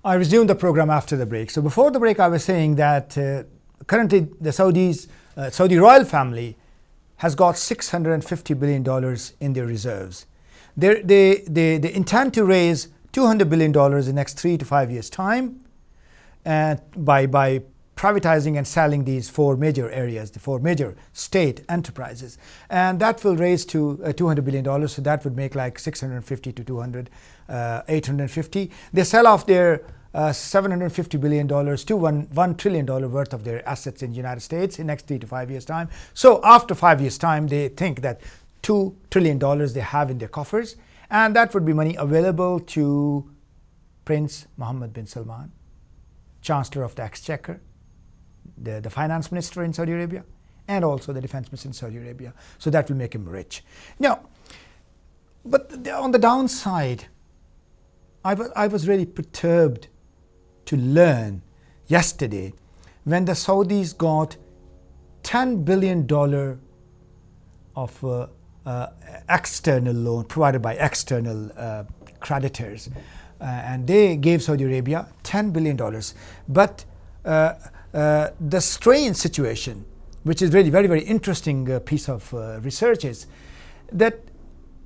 I resumed the program after the break. So before the break, I was saying that currently the Saudi royal family has got $650 billion in their reserves. They intend to raise $200 billion in the next 3 to 5 years' time, and by privatizing and selling these 4 major areas, the 4 major state enterprises. And that will raise to $200 billion, so that would make like 650 to 200, 850. They sell off their $750 billion to $1 trillion worth of their assets in the United States in the next 3 to 5 years' time. So after 5 years' time, they think that $2 trillion they have in their coffers, and that would be money available to Prince Mohammed bin Salman, Chancellor of the Exchequer, the finance minister in Saudi Arabia, and also the defense minister in Saudi Arabia. So that will make him rich. Now, but on the downside, I was really perturbed to learn yesterday when the Saudis got $10 billion of external loan provided by external creditors. And they gave Saudi Arabia $10 billion. But the strange situation, which is really very, very interesting piece of research, is that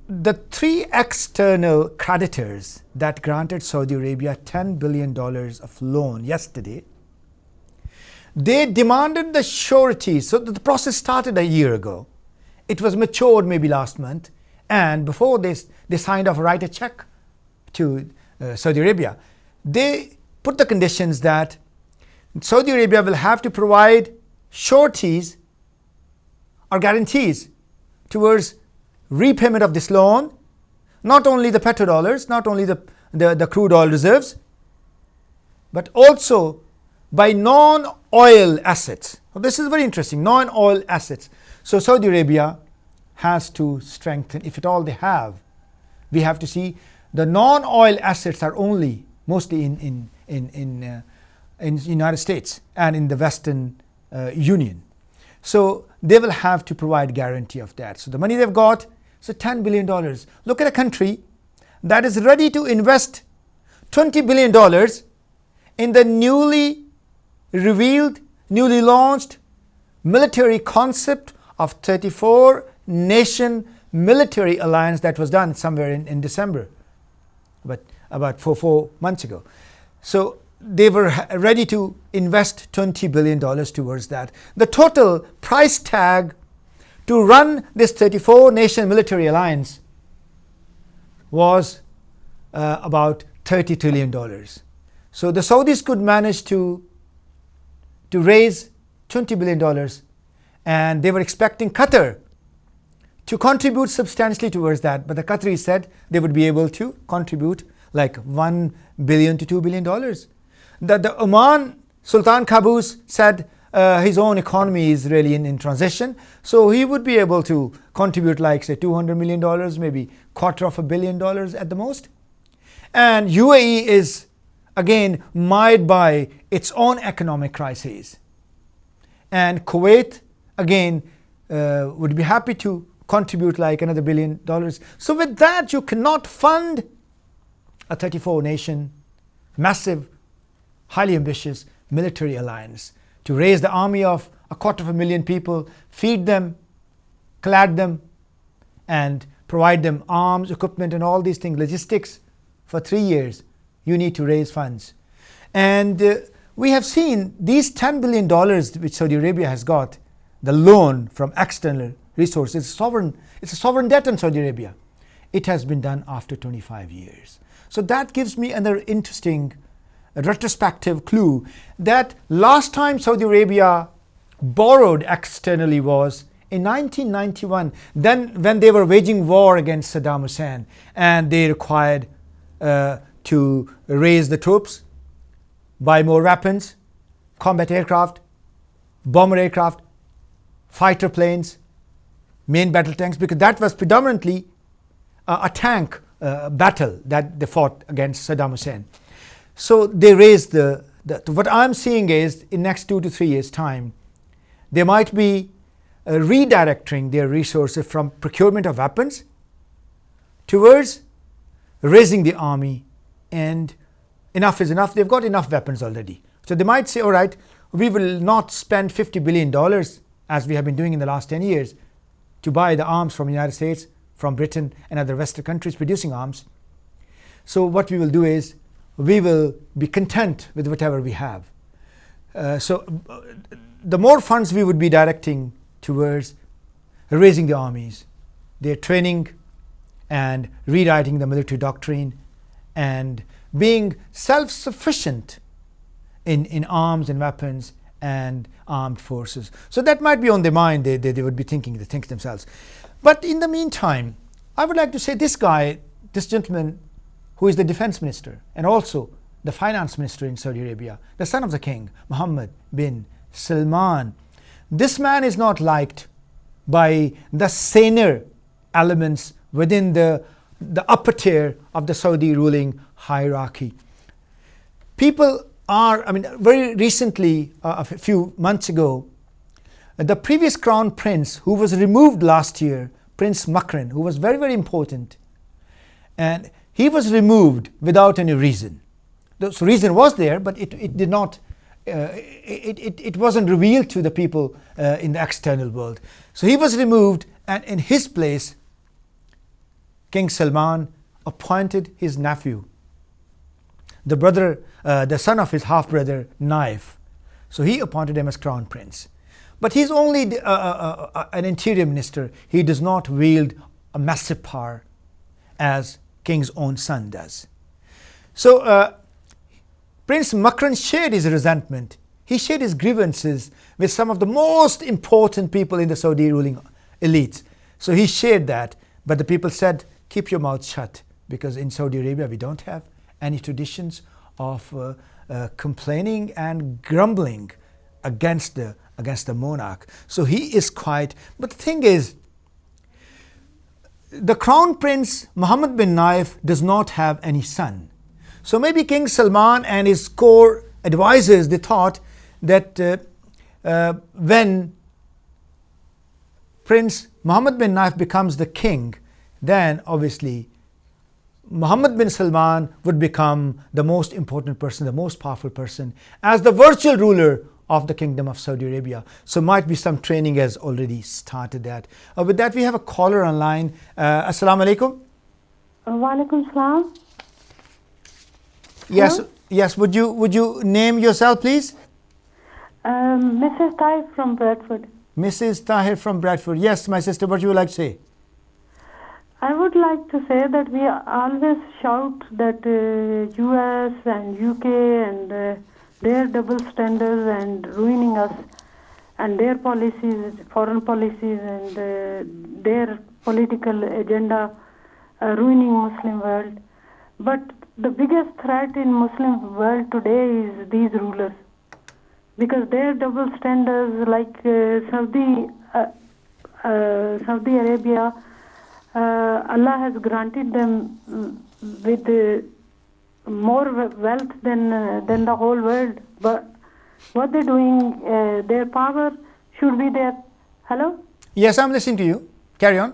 the 3 external creditors that granted Saudi Arabia $10 billion of loan yesterday, they demanded the surety. So the process started a year ago. It was matured maybe last month. And before this, they signed off, write a check to Saudi Arabia. They put the conditions that Saudi Arabia will have to provide sureties or guarantees towards repayment of this loan, not only the petrodollars, not only the crude oil reserves, but also by non-oil assets. So this is very interesting, non-oil assets. So Saudi Arabia has to strengthen, if at all they have. We have to see the non-oil assets are only mostly in the United States and in the Western Union. So they will have to provide guarantee of that. So the money they've got, so $10 billion. Look at a country that is ready to invest $20 billion in the newly revealed, newly launched military concept of 34 nation military alliance that was done somewhere in December, but about four months ago. So they were ready to invest $20 billion towards that. The total price tag to run this 34 nation military alliance was about $30 trillion. So the Saudis could manage to raise $20 billion, and they were expecting Qatar to contribute substantially towards that. But the Qataris said they would be able to contribute like $1 billion to $2 billion. The Oman Sultan Qaboos said his own economy is really in transition, so he would be able to contribute like say $200 million, maybe $250 million at the most. And UAE is again mired by its own economic crises, and Kuwait again would be happy to contribute like another $1 billion. So with that, you cannot fund a 34 nation massive, highly ambitious military alliance to raise the army of 250,000 people, feed them, clad them, and provide them arms, equipment, and all these things, logistics for 3 years. You need to raise funds. And we have seen these $10 billion which Saudi Arabia has got, the loan from external resources, it's a sovereign debt in Saudi Arabia. It has been done after 25 years. So that gives me another interesting retrospective clue that last time Saudi Arabia borrowed externally was in 1991, then when they were waging war against Saddam Hussein, and they required to raise the troops, buy more weapons, combat aircraft, bomber aircraft, fighter planes, main battle tanks, because that was predominantly a tank battle that they fought against Saddam Hussein. So they raised what I'm seeing is in next 2 to 3 years time, they might be redirecting their resources from procurement of weapons towards raising the army and enough is enough. They've got enough weapons already. So they might say, all right, we will not spend $50 billion as we have been doing in the last 10 years to buy the arms from the United States, from Britain and other Western countries producing arms. So what we will do is we will be content with whatever we have. The more funds we would be directing towards raising the armies, their training and rewriting the military doctrine and being self-sufficient in arms and weapons and armed forces. So that might be on their mind. They would be thinking, they think themselves. But in the meantime, I would like to say this guy, this gentleman who is the defense minister and also the finance minister in Saudi Arabia, the son of the king, Mohammed bin Salman, this man is not liked by the saner elements within the upper tier of the Saudi ruling hierarchy. People are, very recently, a few months ago, the previous crown prince who was removed last year, Prince Makran, who was very, very important, and he was removed without any reason. The reason was there, but it did not, it wasn't revealed to the people in the external world. So he was removed, and in his place, King Salman appointed his nephew, the son of his half-brother, Naif. So he appointed him as crown prince. But he's only an interior minister. He does not wield a massive power as king's own son does. So Prince Makran shared his resentment. He shared his grievances with some of the most important people in the Saudi ruling elites. So he shared that, but the people said, keep your mouth shut, because in Saudi Arabia we don't have any traditions of complaining and grumbling against the monarch. So he is quiet. But the thing is, the crown prince Mohammed bin Naif does not have any son. So maybe King Salman and his core advisors, they thought that when Prince Mohammed bin Naif becomes the king, then obviously Mohammed bin Salman would become the most important person, the most powerful person, as the virtual ruler of the Kingdom of Saudi Arabia. So might be some training has already started that. With that, we have a caller online. Assalamu alaikum. Wa alaikum salam. Yes, yes. Would you name yourself, please? Mrs. Tahir from Bradford. Mrs. Tahir from Bradford. Yes, my sister. What you would like to say? I would like to say that we always shout that US and UK and their double standards and ruining us, and their policies, foreign policies, and their political agenda ruining Muslim world. But the biggest threat in Muslim world today is these rulers, because their double standards, like Saudi Arabia, Allah has granted them with more wealth than the whole world. But what they're doing, their power should be their... Hello? Yes, I'm listening to you. Carry on.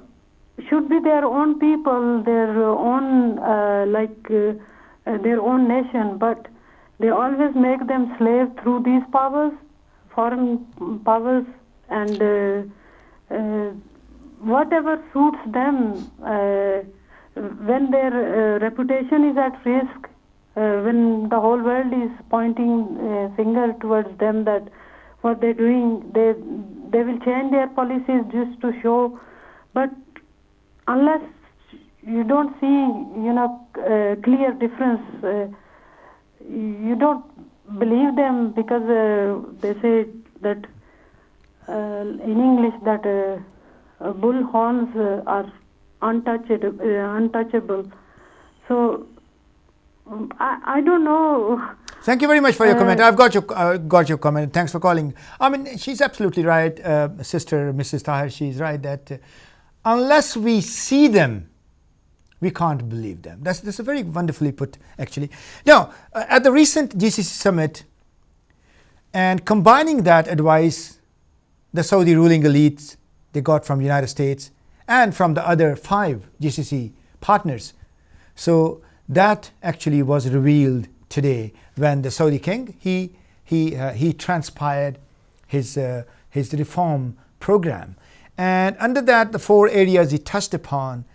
Should be their own people, their own, their own nation. But they always make them slave through these powers, foreign powers, and whatever suits them. When their reputation is at risk, when the whole world is pointing finger towards them that what they're doing, they will change their policies just to show. But unless you don't see, clear difference, you don't believe them, because they say that in English that bull horns are untouchable. So I don't know. Thank you very much for your comment. I've got your comment. Thanks for calling. I mean, she's absolutely right, Sister Mrs. Tahir. She's right that unless we see them, we can't believe them. That's a very wonderfully put, actually. Now, at the recent GCC summit, and combining that advice, the Saudi ruling elites they got from the United States and from the other 5 GCC partners. So that actually was revealed today when the Saudi king, he transpired his reform program. And under that, the 4 areas he touched upon,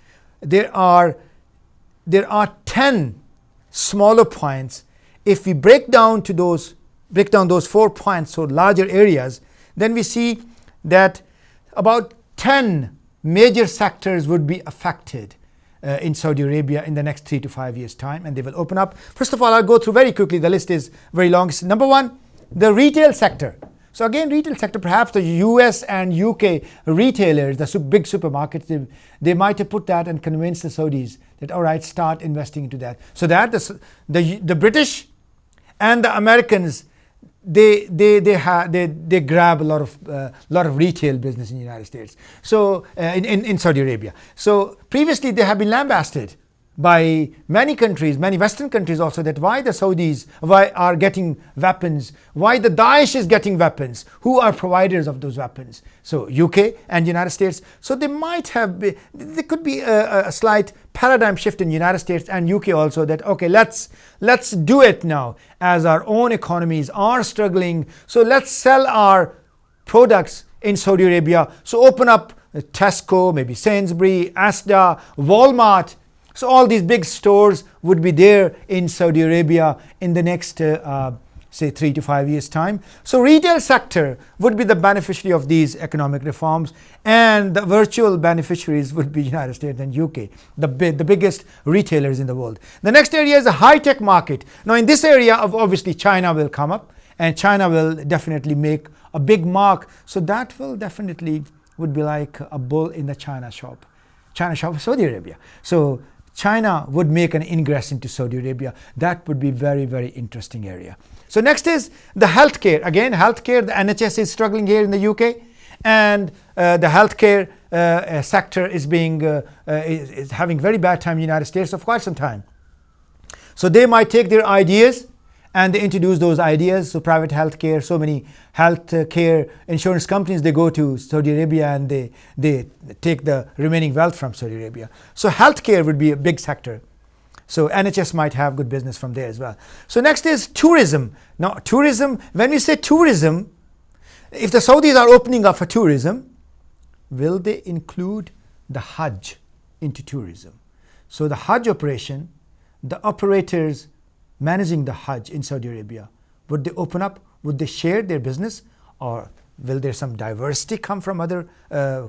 there are 10 smaller points. If we break down those 4 points, so larger areas, then we see that about 10 major sectors would be affected in Saudi Arabia in the next 3 to 5 years' time, and they will open up. First of all, I'll go through very quickly. The list is very long. Number 1, the retail sector. So again, retail sector, perhaps the US and UK retailers, the big supermarkets, they might have put that and convinced the Saudis that, all right, start investing into that. So that the British and the Americans, they grab a lot of retail business in the United States. So in Saudi Arabia. So previously they have been lambasted by many countries, many Western countries also, that why the Saudis are getting weapons, why the Daesh is getting weapons, who are providers of those weapons. So UK and United States. So there could be a slight paradigm shift in United States and UK also, that okay, let's do it now, as our own economies are struggling. So let's sell our products in Saudi Arabia. So open up Tesco, maybe Sainsbury, Asda, Walmart. So all these big stores would be there in Saudi Arabia in the next, say, 3 to 5 years' time. So retail sector would be the beneficiary of these economic reforms, and the virtual beneficiaries would be United States and UK, the biggest retailers in the world. The next area is a high-tech market. Now in this area, obviously China will come up, and China will definitely make a big mark. So that will definitely would be like a bull in the China shop of Saudi Arabia. So China would make an ingress into Saudi Arabia. That would be very, very interesting area. So next is the healthcare. Again, healthcare, the NHS is struggling here in the UK, and the healthcare sector is having very bad time in the United States for quite some time. So they might take their ideas and they introduce those ideas. So private healthcare, so many healthcare insurance companies, they go to Saudi Arabia and they take the remaining wealth from Saudi Arabia. So healthcare would be a big sector. So NHS might have good business from there as well. So next is tourism. Now tourism, when we say tourism, if the Saudis are opening up for tourism, will they include the Hajj into tourism? So the Hajj operation, the operators managing the Hajj in Saudi Arabia, would they open up? Would they share their business? Or will there some diversity come from other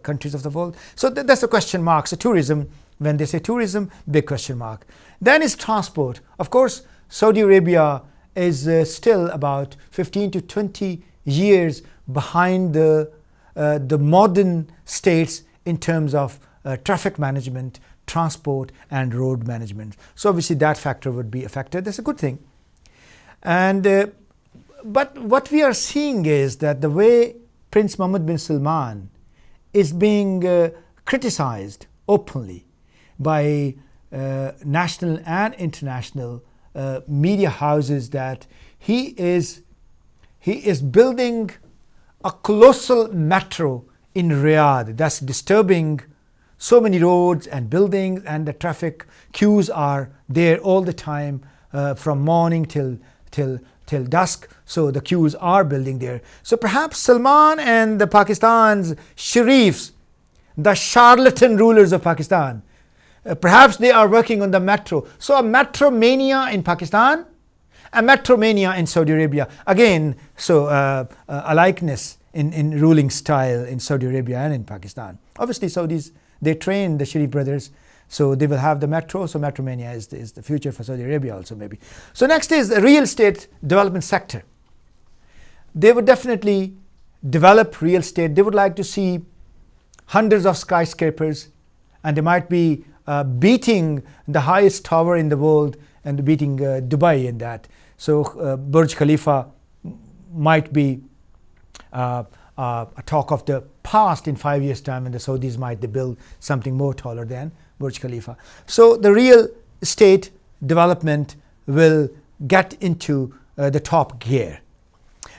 countries of the world? So that's a question mark. So tourism, when they say tourism, big question mark. Then is transport. Of course, Saudi Arabia is still about 15 to 20 years behind the modern states in terms of traffic management, transport and road management. So obviously that factor would be affected. That's a good thing. And but what we are seeing is that the way Prince Mohammed bin Salman is being criticized openly by national and international media houses, that he is building a colossal metro in Riyadh. That's disturbing so many roads and buildings, and the traffic queues are there all the time from morning till dusk. So the queues are building there. So perhaps Salman and the Pakistan's sharifs, the charlatan rulers of Pakistan, perhaps they are working on the metro. So a metro mania in Pakistan, a metro mania in Saudi Arabia. Again, so a likeness in ruling style in Saudi Arabia and in Pakistan. Obviously Saudis, they train the Sharif brothers, so they will have the metro. So metro mania is the future for Saudi Arabia also maybe. So next is the real estate development sector. They would definitely develop real estate. They would like to see hundreds of skyscrapers, and they might be beating the highest tower in the world and beating Dubai in that. So Burj Khalifa might be a talk of the past in 5 years' time, and the Saudis might build something more taller than Burj Khalifa. So the real estate development will get into the top gear.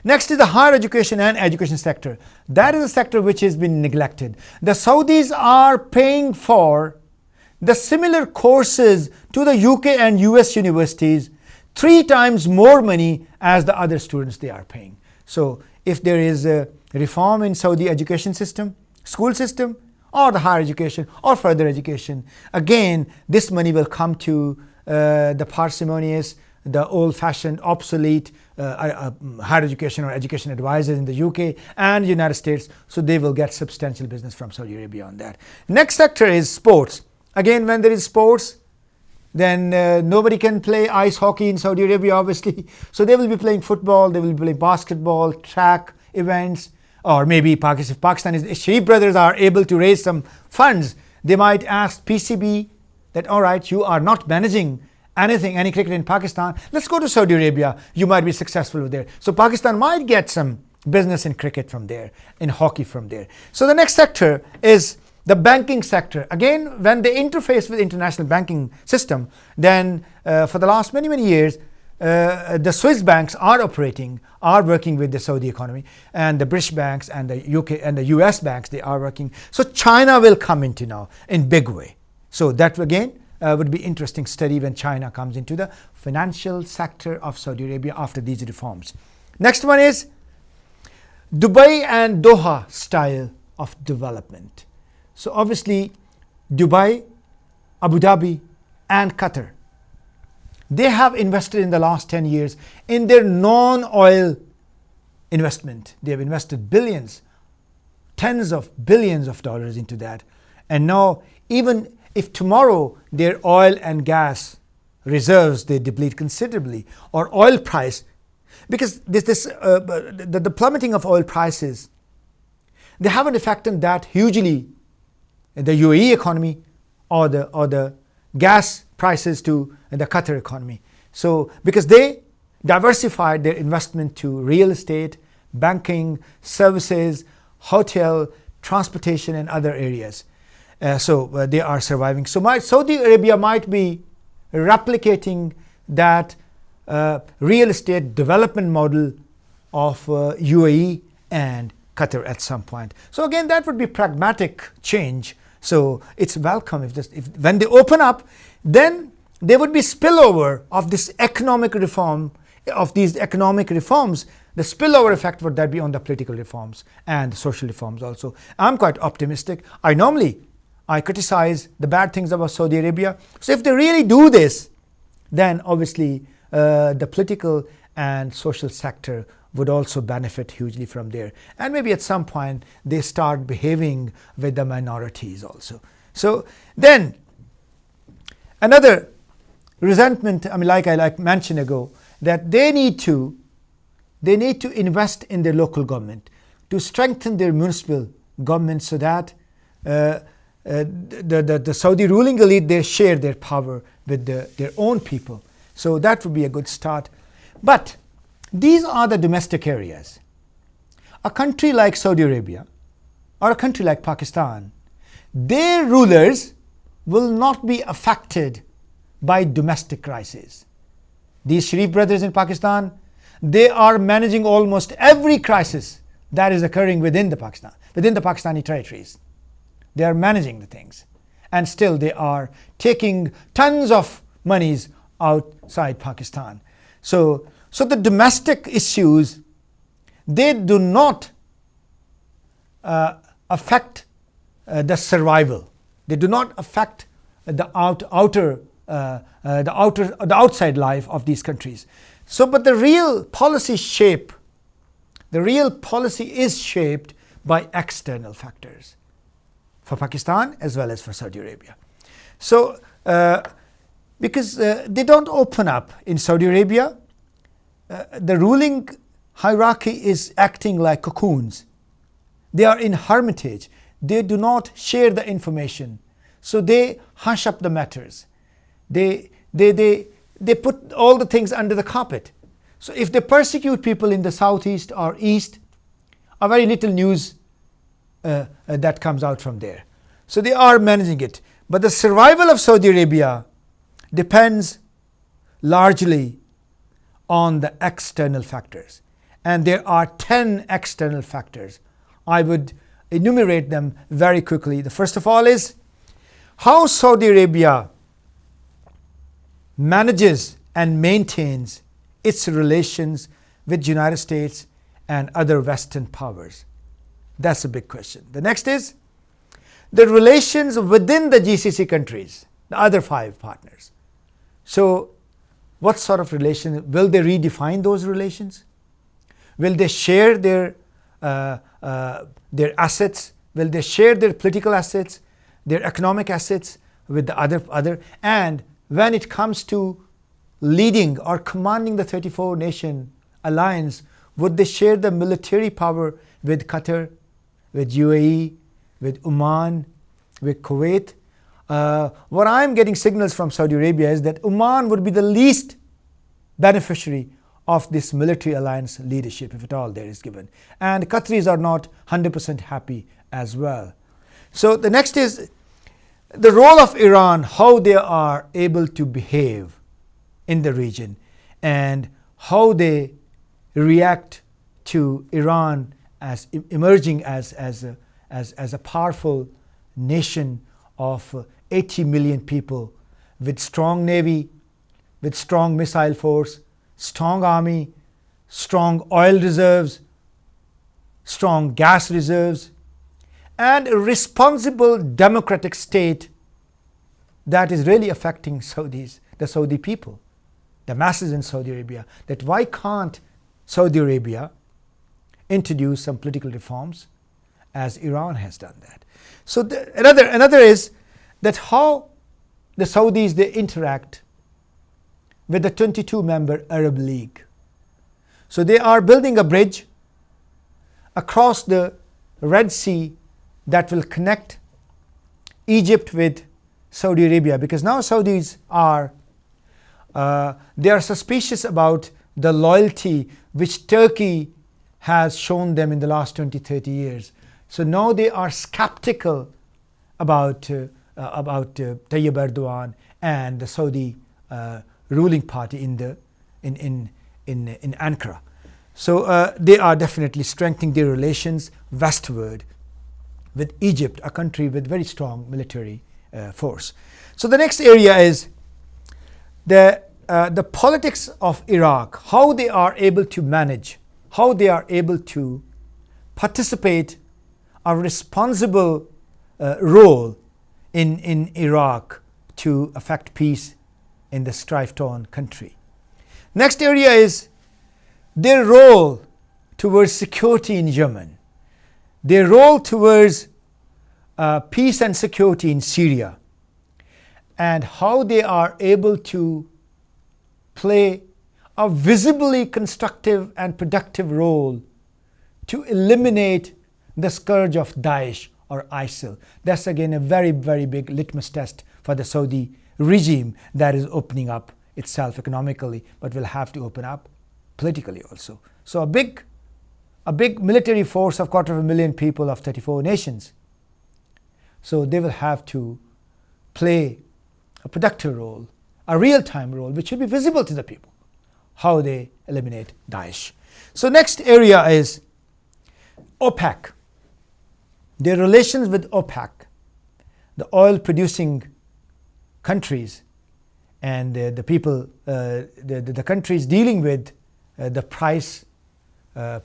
Next is the higher education and education sector. That is a sector which has been neglected. The Saudis are paying for the similar courses to the UK and US universities 3 times more money as the other students they are paying. So if there is a reform in Saudi education system, school system, or the higher education or further education, again this money will come to the parsimonious, the old-fashioned, obsolete higher education or education advisors in the UK and United States, so they will get substantial business from Saudi Arabia on that. Next sector is sports. Again, when there is sports, then nobody can play ice hockey in Saudi Arabia, obviously. So they will be playing football, they will be playing basketball, track events, or maybe if Pakistani Sharif brothers are able to raise some funds, they might ask PCB that, all right, you are not managing any cricket in Pakistan, let's go to Saudi Arabia, you might be successful there. So Pakistan might get some business in cricket from there, in hockey from there. So the next sector is the banking sector. Again, when they interface with international banking system, then for the last many years, the Swiss banks are working with the Saudi economy, and the British banks and the UK and the US banks, they are working. So China will come into now in big way. So that again would be interesting study when China comes into the financial sector of Saudi Arabia after these reforms. Next one is Dubai and Doha style of development. So obviously Dubai, Abu Dhabi and Qatar, they have invested in the last 10 years in their non-oil investment. They have invested billions, tens of billions of dollars into that. And now even if tomorrow their oil and gas reserves, they deplete considerably, or oil price, because the plummeting of oil prices, they have an effect on that hugely in the UAE economy or the gas prices to the Qatar economy. So because they diversified their investment to real estate, banking, services, hotel, transportation and other areas. So they are surviving. So Saudi Arabia might be replicating that real estate development model of UAE and Qatar at some point. So again, that would be pragmatic change. So it's welcome if when they open up, then there would be spillover of this economic reform, of these economic reforms. The spillover effect would that be on the political reforms and social reforms also. I'm quite optimistic. I criticize the bad things about Saudi Arabia. So if they really do this, then obviously the political and social sector would also benefit hugely from there. And maybe at some point they start behaving with the minorities also. So then another resentment, like I mentioned ago, that they need to invest in their local government to strengthen their municipal government so that the Saudi ruling elite, they share their power with their own people. So that would be a good start. But these are the domestic areas. A country like Saudi Arabia or a country like Pakistan, their rulers will not be affected by domestic crises. These Sharif brothers in Pakistan, they are managing almost every crisis that is occurring within the Pakistani territories. They are managing the things, and still they are taking tons of monies outside Pakistan. So the domestic issues, they do not affect the survival. They do not affect the outside life of these countries. So, but the real policy is shaped by external factors for Pakistan as well as for Saudi Arabia. So, because they don't open up in Saudi Arabia, the ruling hierarchy is acting like cocoons. They are in hermitage. They do not share the information. So they hush up the matters. They put all the things under the carpet. So if they persecute people in the southeast or east, a very little news that comes out from there. So they are managing it. But the survival of Saudi Arabia depends largely on the external factors. And there are 10 external factors. I would enumerate them very quickly. The first of all is how Saudi Arabia manages and maintains its relations with United States and other Western powers? That's a big question. The next is the relations within the GCC countries, the other 5 partners. So what sort of relations? Will they redefine those relations? Will they share their assets? Will they share their political assets, their economic assets with the other? And when it comes to leading or commanding the 34 nation alliance, would they share the military power with Qatar, with UAE, with Oman, with Kuwait? What I'm getting signals from Saudi Arabia is that Oman would be the least beneficiary of this military alliance leadership, if at all there is given. And Qataris are not 100% happy as well. So the next is the role of Iran, how they are able to behave in the region and how they react to Iran as emerging as a powerful nation of 80 million people with strong navy, with strong missile force, strong army, strong oil reserves, strong gas reserves, and a responsible democratic state that is really affecting the Saudi people, the masses in Saudi Arabia. That why can't Saudi Arabia introduce some political reforms as Iran has done that? So another is that how the Saudis, they interact with the 22-member Arab League. So they are building a bridge across the Red Sea that will connect Egypt with Saudi Arabia, because now Saudis are they are suspicious about the loyalty which Turkey has shown them in the last 20-30 years. So now they are skeptical about Tayyip Erdogan and the Saudi ruling party in Ankara. So they are definitely strengthening their relations westward with Egypt, a country with very strong military force. So the next area is the politics of Iraq, how they are able to manage, how they are able to participate a responsible role in Iraq to affect peace in the strife-torn country. Next area is their role towards security in Yemen, their role towards peace and security in Syria, and how they are able to play a visibly constructive and productive role to eliminate the scourge of Daesh or ISIL. That's again a very, very big litmus test for the Saudi regime that is opening up itself economically, but will have to open up politically also. So a big military force of 250,000 people of 34 nations. So they will have to play a productive role, a real-time role, which will be visible to the people, how they eliminate Daesh. So next area is OPEC. Their relations with OPEC, the oil-producing countries, and the people, the countries dealing with the price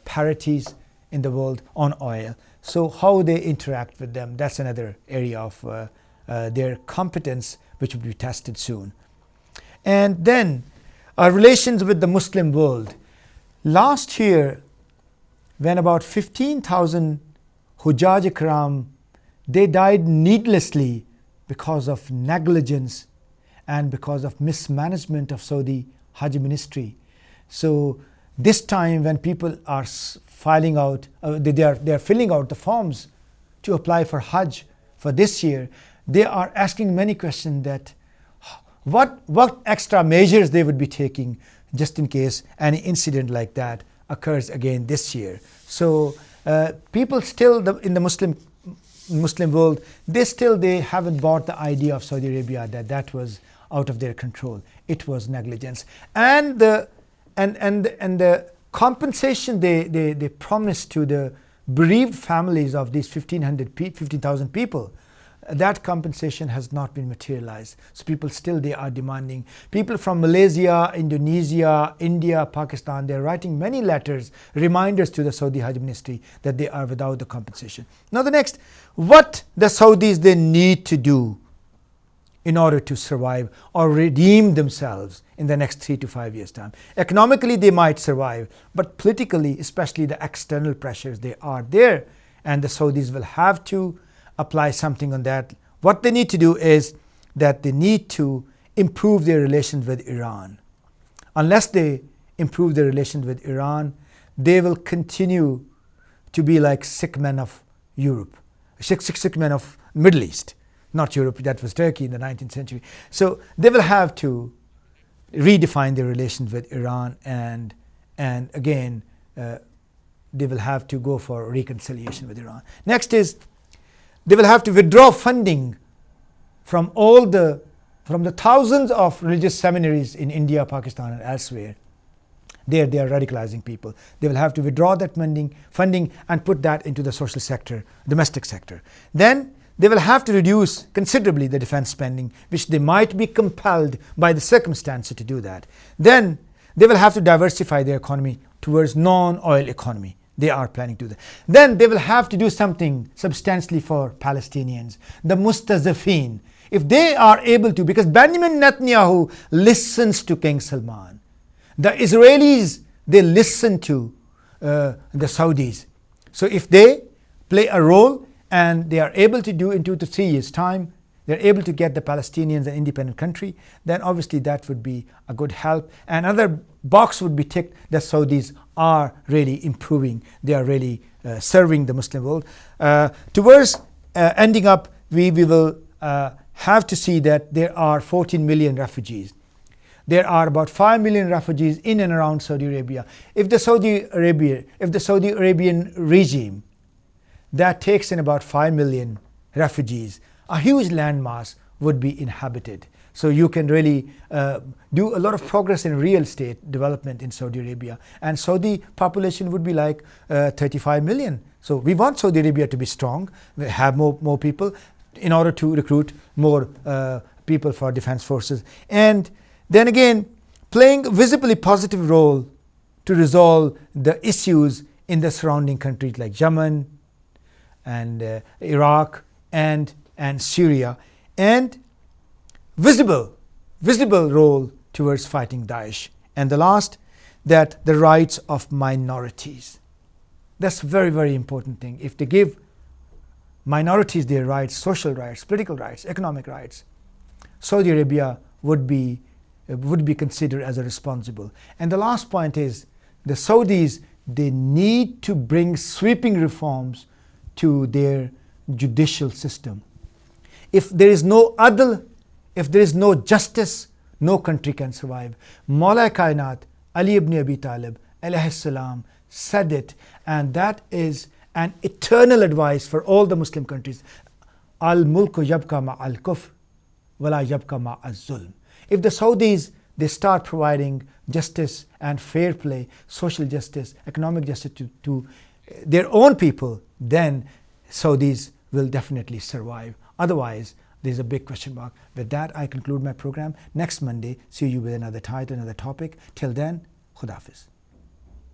parities in the world on oil. So how they interact with them, that's another area of their competence which will be tested soon. And then our relations with the Muslim world. Last year, when about 15,000 Hujjaj Ikram, they died needlessly because of negligence and because of mismanagement of Saudi Hajj ministry. So this time when people are filing out, they are filling out the forms to apply for Hajj for this year, they are asking many questions that what extra measures they would be taking just in case any incident like that occurs again this year. So people still in the Muslim world, they haven't bought the idea of Saudi Arabia that was out of their control. It was negligence, and the compensation they promised to the bereaved families of these 15,000 people. that compensation has not been materialized. So people still, they are demanding. People from Malaysia, Indonesia, India, Pakistan, they're writing many letters, reminders to the Saudi Hajj Ministry that they are without the compensation. Now the next, what the Saudis they need to do in order to survive or redeem themselves in the next 3 to 5 years' time. Economically, they might survive, but politically, especially the external pressures, they are there, and the Saudis will have to apply something on that. What they need to do is that they need to improve their relations with Iran. Unless they improve their relations with Iran, they will continue to be like sick men of Europe, sick men of Middle East. Not Europe, that was Turkey in the 19th century. So they will have to redefine their relations with Iran, and again, they will have to go for reconciliation with Iran. Next is, they will have to withdraw funding from the thousands of religious seminaries in India, Pakistan, and elsewhere. There they are radicalizing people. They will have to withdraw that funding and put that into the social sector, domestic sector. Then they will have to reduce considerably the defense spending, which they might be compelled by the circumstances to do that. Then they will have to diversify their economy towards non-oil economy. They are planning to do that. Then they will have to do something substantially for Palestinians, the Mustazafin. If they are able to, because Benjamin Netanyahu listens to King Salman. The Israelis, they listen to the Saudis. So if they play a role and they are able to do in 2 to 3 years' time, they're able to get the Palestinians an independent country, then obviously that would be a good help. And another box would be ticked that Saudis are really improving. They are really serving the Muslim world. Towards ending up, we will have to see that there are 14 million refugees. There are about 5 million refugees in and around Saudi Arabia. If the Saudi Arabian regime that takes in about 5 million refugees, a huge landmass would be inhabited. So you can really do a lot of progress in real estate development in Saudi Arabia. And Saudi population would be like 35 million. So we want Saudi Arabia to be strong, have more people in order to recruit more people for defense forces. And then again, playing a visibly positive role to resolve the issues in the surrounding countries like Yemen and Iraq and Syria, and visible role towards fighting Daesh. And the last, that the rights of minorities. That's a very, very important thing. If they give minorities their rights, social rights, political rights, economic rights, Saudi Arabia would be considered as a responsible. And the last point is, the Saudis, they need to bring sweeping reforms to their judicial system. If there is no adl, if there is no justice, no country can survive. Maula Kainat, Ali ibn Abi Talib, alayhi salam, said it, and that is an eternal advice for all the Muslim countries. Al-mulku yabka ma'al kufr, wala yabka ma'al zulm. If the Saudis, they start providing justice and fair play, social justice, economic justice to their own people, then Saudis will definitely survive. Otherwise, there's a big question mark. With that, I conclude my program. Next Monday, see you with another title, another topic. Till then, Khuda Hafiz.